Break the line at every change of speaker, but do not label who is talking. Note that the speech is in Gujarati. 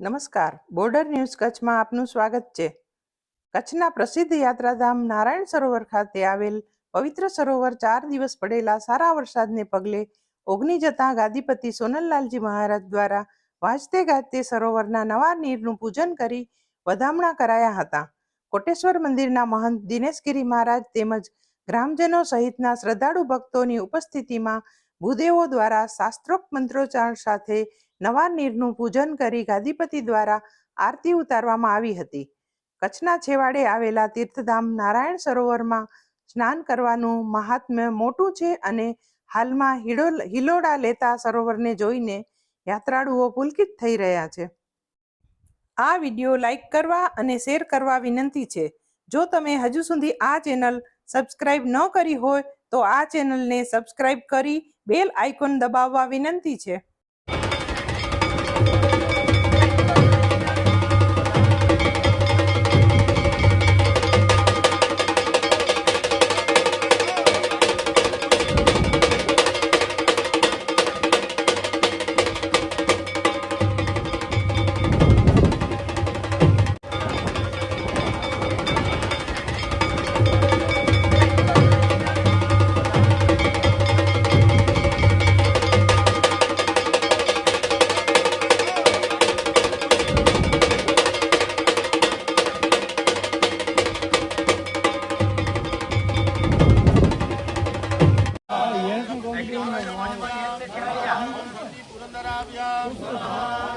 નમસ્કાર, બોર્ડર ન્યૂઝ કચ્છમાં આપનું સ્વાગત છે. કચ્છના પ્રસિદ્ધ યાત્રાધામ નારાયણ સરોવર ખાતે આવેલ પવિત્ર સરોવર 4 દિવસ પડેલા સારા વરસાદને પગલે ઓગની જતા ગાદીપતિ સોનલલાલજી મહારાજ દ્વારા વાજતે ગાજતે સરોવરના નવા નીરનું પૂજન કરી વધામણા કરાયા હતા. કોટેશ્વર મંદિરના મહંત દિનેશગીરી મહારાજ તેમજ ગ્રામજનો સહિતના શ્રદ્ધાળુ ભક્તોની ઉપસ્થિતિમાં ભૂદેવો દ્વારા શાસ્ત્રોક્ત મંત્રોચ્ચાર સાથે નવા નીરનું પૂજન કરી ગાદીપતિ દ્વારા આરતી ઉતારવામાં આવી હતી. કચ્છના છેવાડે આવેલા તીર્થધામ નારાયણ સરોવરમાં સ્નાન કરવાનું મહાત્મ્ય મોટું છે અને હાલમાં હિલોડા લેતા સરોવરને જોઈને યાત્રાળુઓ પુલકિત થઈ રહ્યા છે. આ વિડીયો લાઈક કરવા અને શેર કરવા વિનંતી છે. જો તમે હજુ સુધી આ ચેનલ સબસ્ક્રાઇબ ન કરી હોય તો આ ચેનલને સબસ્ક્રાઇબ કરી બેલ આઇકોન દબાવવા વિનંતી છે.
पुरंदराभ्याम